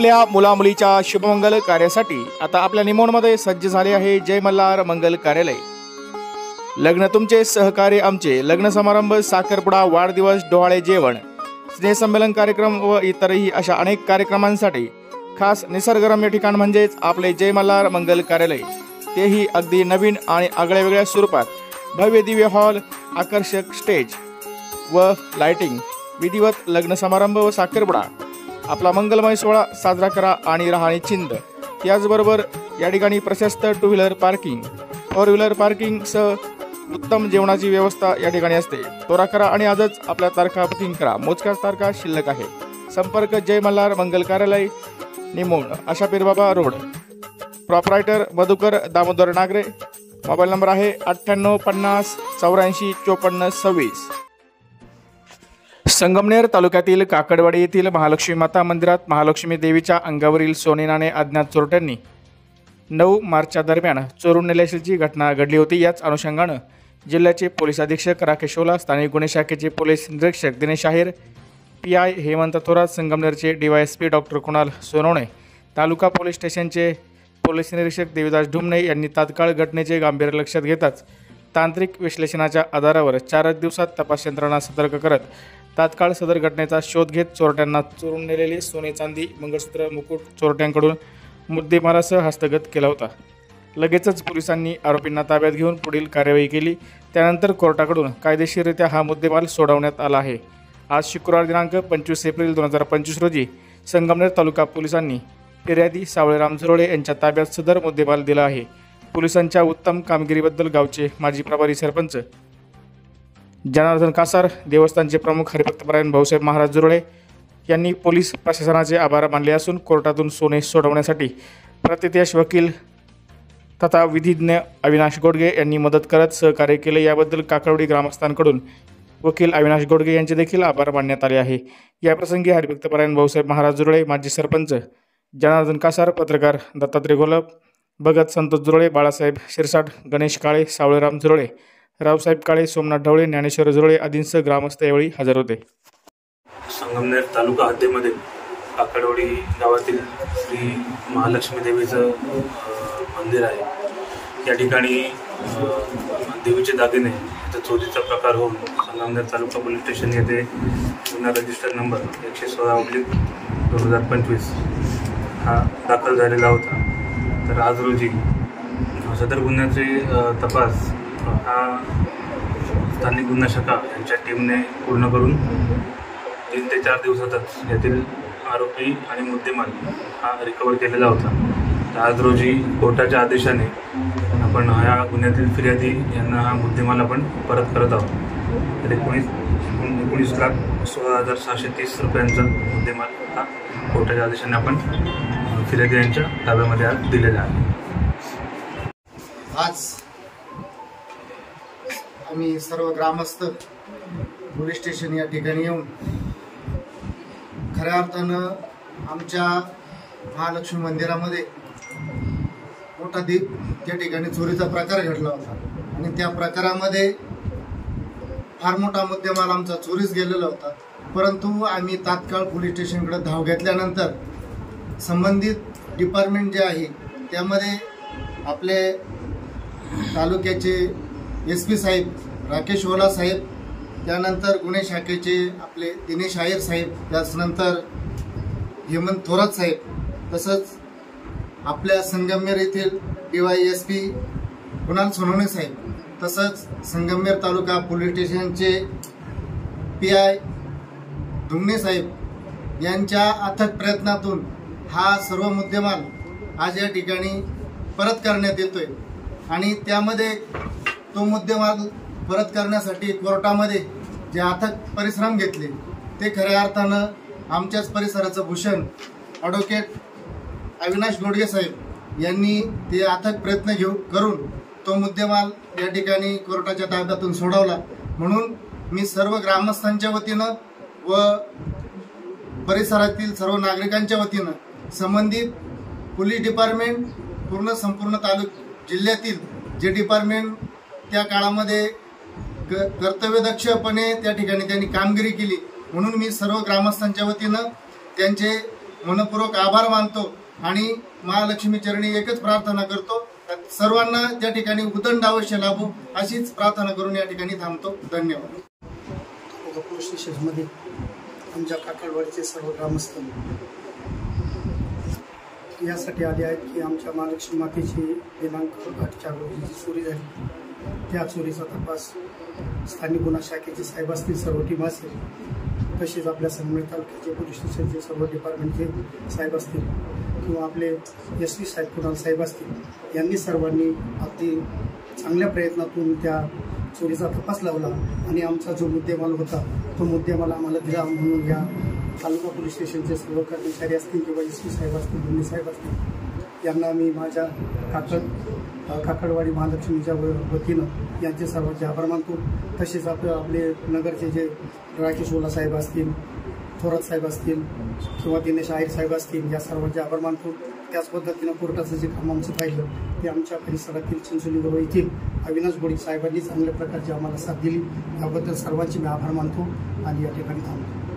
आपल्या मुलामुलीच्या शुभमंगल कार्यासाठी आता आपल्या निमोणमध्ये सज्ज झाले आहे जय मल्हार मंगल कार्यालय। लग्न तुमचे, सहकार्य आमचे। लग्न समारंभ, साखरपुडा, वाढदिवस, डोहाळे जेवण, स्नेहसंमेलन कार्यक्रम व इतरही अशा अनेक कार्यक्रमांसाठी खास निसर्गरम्य ठिकाण म्हणजेच आपले जय मल्हार मंगल कार्यालय, तेही अगदी नवीन आणि आगळ्यावेगळ्या स्वरूपात। भव्य दिव्य हॉल, आकर्षक स्टेज व लाइटिंग, विधिवत लग्न समारंभ व साखरपुडा, आपला मंगलमय सोहळा साजरा करा आणि राहा निश्चिंत। याचबरोबर या ठिकाणी प्रशस्त two wheeler parking, four wheeler parking सह उत्तम जेवणाची व्यवस्था या ठिकाणी असते। त्वरा करा आणि आजच आपल्या तारखा बुकिंग करा, मोजक्याच तारखा शिल्लक आहे। संपर्क जय Malhar Mangal Karyalay, Nimon, Ashapirbaba road. Proprietor Madhukar Damodar Nagare. Mobile number आहे 98 50 84 54 26। संगमनेर तालुक्यातील काकडवाडी येथील महालक्ष्मी माता मंदिरात महालक्ष्मी देवीच्या अंगावरील सोने नाणे अज्ञात चोरट्यांनी 9 मार्चच्या दरम्यान चोरून नेल्याची घटना घडली होती। याच अनुषंगाने जिल्ह्याचे पोलीस अधीक्षक राकेश ओला, स्थानिक गुन्हे शाखेचे पोलीस निरीक्षक दिनेश आहेर, PI हेमंत थोरात, संगमनेरचे DYSP डॉक्टर कुणाल सोनवणे, तालुका पोलीस स्टेशनचे पोलीस निरीक्षक देवीदास ढुमणे यांनी तात्काळ घटनेचे गांभीर्य लक्षात घेताच तांत्रिक विश्लेषणाच्या आधारावर 4 दिवसात तपास यंत्रणा सतर्क करत तात्काळ सदर घटनेचा शोध घेत चोरट्यांना चोरून नेलेले सोने, चांदी, मंगळसूत्र, मुकुट चोरट्यांकडून मुद्देमालासह हस्तगत केला होता। लगेचच पोलिसांनी आरोपींना ताब्यात घेऊन पुढील कार्यवाही केली। त्यानंतर कोर्टाकडून कायदेशीररित्या हा मुद्देमाल सोडवण्यात आला आहे। आज शुक्रवार दिनांक 25 एप्रिल 2025 रोजी संगमनेर तालुका पोलिसांनी फिर्यादी सावळेराम झुरळे यांच्या ताब्यात सदर मुद्देमाल दिला आहे। पोलिसांच्या उत्तम कामगिरीबद्दल गावचे माजी प्रभारी सरपंच जनार्दन कासार, देवस्थानचे प्रमुख हरिभक्तपरायण भाऊसाहेब महाराज झुरळे यांनी पोलीस प्रशासनाचे आभार मानले असून कोर्टातून सोने सोडवण्यासाठी प्रत्यक्ष वकील तथा विधिज्ञ अविनाश गोडगे यांनी मदत करत सहकार्य केले। याबद्दल काकडवाडी ग्रामस्थांकडून वकील अविनाश गोडगे यांचे देखील आभार मानण्यात आले आहे। याप्रसंगी हरिभक्तपरायण भाऊसाहेब महाराज झुरळे, माजी सरपंच जनार्दन कासार, पत्रकार दत्तात्रय घोलप, भगत संतोष झुरळे, बाळासाहेब शिरसाट, गणेश काळे, सावळेराम झुरळे, रावसाहेब काळे, सोमनाथ ढवळे, ज्ञानेश्वर झुरळे आदींसह ग्रामस्थ यावेळी हजर होते। संगमनेर तालुका हद्दीमध्ये काकडवाडी गावातील श्री महालक्ष्मी देवीचं मंदिर आहे। या ठिकाणी देवीचे दागिने इथं चोरीचा प्रकार होऊन संगमनेर तालुका पोलीस स्टेशन येथे गुन्हा रजिस्टर नंबर 116/2025 हा दाखल झालेला होता। तर आज रोजी सदर गुन्ह्याचे तपास हा स्थानिक गुन्हा शाखा यांच्या टीमने पूर्ण करून 3 ते 4 दिवसातच यातील आरोपी आणि मुद्देमाल हा रिकवर केलेला होता। तर आज रोजी कोर्टाच्या आदेशाने आपण ह्या गुन्ह्यातील फिर्यादी यांना हा मुद्देमाल आपण परत करत आहोत। तर 19,16,630 रुपयांचा मुद्देमाल हा कोर्टाच्या आदेशाने आपण फिर्यादी यांच्या ताब्यामध्ये आज दिलेला आहे। आज आम्ही सर्व ग्रामस्थ पोलीस स्टेशन या ठिकाणी येऊन खऱ्या अर्थानं आमच्या महालक्ष्मी मंदिरामध्ये मोठा त्या ठिकाणी चोरीचा प्रकार घडला होता आणि त्या प्रकारामध्ये फार मोठा मुद्देमाल आमचा चोरीस गेलेला होता। परंतु आम्ही तात्काळ पोलीस स्टेशनकडे धाव घेतल्यानंतर संबंधित डिपार्टमेंट जे आहे त्यामध्ये आपले तालुक्याचे SP साहेब राकेश ओला साहेब, त्यानंतर गुन्हे शाखेचे आपले दिनेश आहेर साहेब, त्यानंतर हेमंत थोरात साहेब, तसंच आपल्या संगमनेर येथील DYSP कुणाल सोनवणे साहेब, तसंच संगमनेर तालुका पोलीस स्टेशनचे PI ढुमणे साहेब यांच्या अथक प्रयत्नातून हा सर्व मुद्देमाल आज या ठिकाणी परत करण्यात येतोय आणि त्यामध्ये तो मुद्देमाल परत करण्यासाठी कोर्टामध्ये जे अथक परिश्रम घेतले ते खऱ्या अर्थानं आमच्याच परिसराचं भूषण ॲडव्होकेट अविनाश गोडगे साहेब यांनी ते अथक प्रयत्न करून तो मुद्देमाल या ठिकाणी कोर्टाच्या ताब्यातून सोडवला। म्हणून मी सर्व ग्रामस्थांच्या वतीनं व परिसरातील सर्व नागरिकांच्या वतीनं संबंधित पोलीस डिपार्टमेंट संपूर्ण जिल्ह्यातील जे डिपार्टमेंट त्या काळामध्ये कर्तव्यदक्षपणे त्या ठिकाणी त्यांनी कामगिरी केली, म्हणून मी सर्व ग्रामस्थांच्या वतीनं त्यांचे मनपूर्वक आभार मानतो आणि महालक्ष्मी चरणी एकच प्रार्थना करतो, सर्वांना त्या ठिकाणी उदंड अवश्य लाभो अशीच प्रार्थना करून या ठिकाणी थांबतो. धन्यवाद. पोलीस स्टेशनमध्ये आमच्या काकडवाडीचे सर्व ग्रामस्थ यासाठी आले आहेत की आमच्या महालक्ष्मी मातेची दिनांक 8 रोजी जी चोरी झाली त्या चोरीचा तपास स्थानिक गुन्हा शाखेचे साहेब असतील, सर्व टीम असेल, तसेच आपल्या संगमेश्वर तालुक्याचे पोलीस स्टेशनचे सर्व डिपार्टमेंटचे साहेब असतील किंवा आपले SP साहेब कुणाल साहेब असतील, यांनी सर्वांनी अगदी चांगल्या प्रयत्नातून त्या चोरीचा तपास लावला आणि आमचा जो मुद्देमाल होता तो मुद्देमाल आम्हाला दिला. म्हणून या तालुका पोलीस स्टेशनचे सर्व कर्मचारी असतील किंवा SP साहेब असतील, दोन्ही साहेब असतील, यांना मी माझ्या काकडवाडी महालक्ष्मीच्या वतीनं यांचे सर्वांचे आभार मानतो. तसेच आपले नगरचे जे राकेश ओला साहेब असतील, थोरात साहेब असतील किंवा दिनेश आयर साहेब असतील, या सर्वांचे आभार मानतो. त्याच पद्धतीनं कोर्टाचं जे काम आमचं पाहिलं ते आमच्या परिसरातील चिंचोलीवर येथील अविनाश गोडी साहेबांनी चांगल्या प्रकारची आम्हाला साथ दिली. याबद्दल सर्वांचे मी आभार मानतो आणि या ठिकाणी थांबतो.